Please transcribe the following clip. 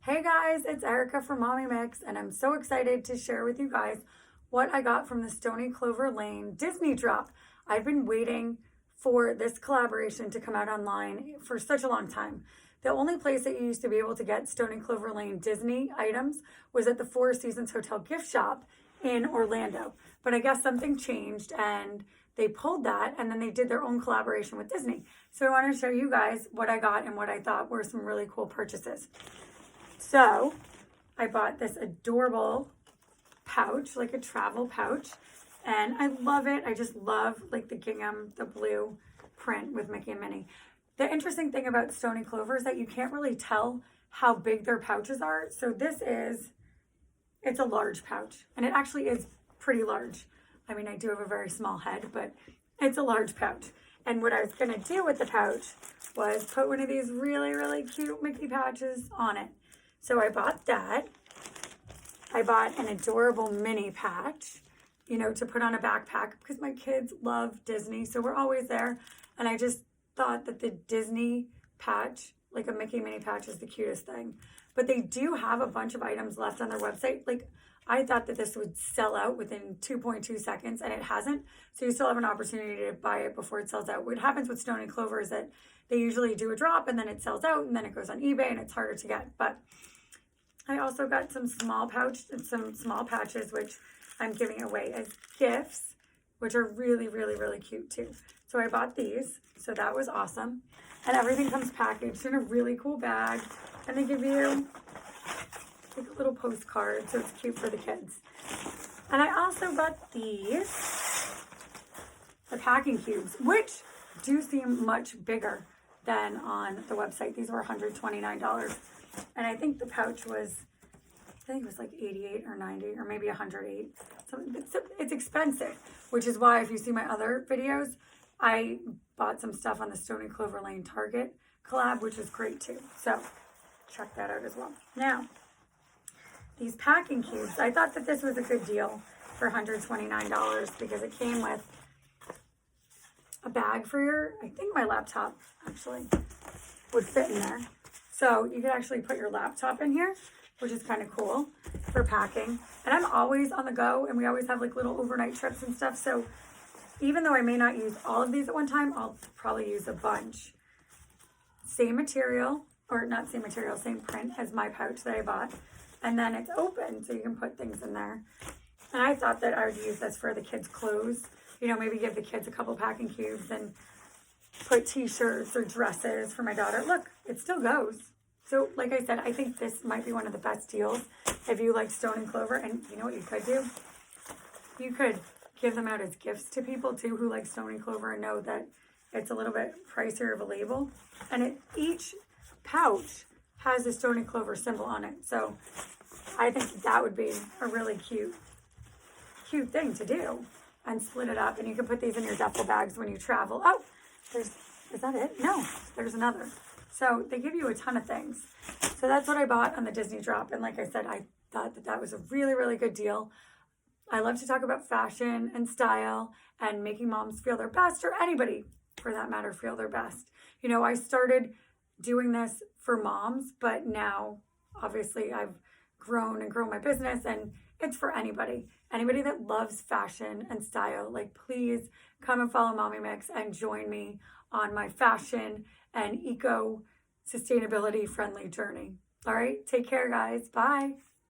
Hey guys, it's Erica from Mommy Mix, and I'm so excited to share with you guys what I got from the Stoney Clover Lane Disney drop. I've been waiting for this collaboration to come out online for such a long time. The only place that you used to be able to get Stoney Clover Lane Disney items was at the Four Seasons Hotel gift shop in Orlando. But I guess something changed and they pulled that and then they did their own collaboration with Disney. So I want to show you guys what I got and what I thought were some really cool purchases. So I bought this adorable pouch, like a travel pouch, and I love it. I just love like the gingham, the blue print with Mickey and Minnie. The interesting thing about Stoney Clover is that you can't really tell how big their pouches are. So it's a large pouch, and it actually is pretty large. I mean, I do have a very small head, but it's a large pouch. And what I was gonna do with the pouch was put one of these really, really cute Mickey pouches on it. So I bought that. I bought an adorable mini patch, to put on a backpack because my kids love Disney. So we're always there. And I just thought that the Disney patch, like a Mickey mini patch, is the cutest thing. But they do have a bunch of items left on their website. Like, I thought that this would sell out within 2.2 seconds, and it hasn't. So you still have an opportunity to buy it before it sells out. What happens with Stoney Clover is that they usually do a drop, and then it sells out, and then it goes on eBay, and it's harder to get. But I also got some small patches, which I'm giving away as gifts, which are really, really, really cute too. So I bought these. So that was awesome. And everything comes packaged in a really cool bag. And they give you like a little postcard, so it's cute for the kids. And I also got the packing cubes, which do seem much bigger than on the website. These were $129. And I think the pouch was, like 88 or 90 or maybe 108. So it's expensive, which is why if you see my other videos, I bought some stuff on the Stoney Clover Lane Target collab, which is great too. So check that out as well. Now, these packing cubes, I thought that this was a good deal for $129 because it came with a bag for I think my laptop actually would fit in there. So you could actually put your laptop in here, which is kind of cool for packing. And I'm always on the go, and we always have like little overnight trips and stuff. So even though I may not use all of these at one time, I'll probably use a bunch. Same material, or not same material, same print as my pouch that I bought. And then it's open, so you can put things in there. And I thought that I would use this for the kids' clothes. Maybe give the kids a couple packing cubes and put t-shirts or dresses for my daughter. Look, it still goes. So like I said, I think this might be one of the best deals if you like Stoney Clover. And you know what you could do? You could give them out as gifts to people too who like Stoney Clover and know that it's a little bit pricier of a label. And each pouch has a Stoney Clover symbol on it. So I think that would be a really cute thing to do. And split it up, and you can put these in your duffel bags when you travel. Oh, is that it? No, there's another. So they give you a ton of things. So that's what I bought on the Disney drop. And like I said, I thought that was a really, really good deal. I love to talk about fashion and style and making moms feel their best, or anybody for that matter feel their best. I started doing this for moms, but now obviously I've grown my business, and it's for anybody that loves fashion and style. Like, please come and follow Mommy Mix and join me on my fashion and eco sustainability friendly journey. All right, take care guys. Bye.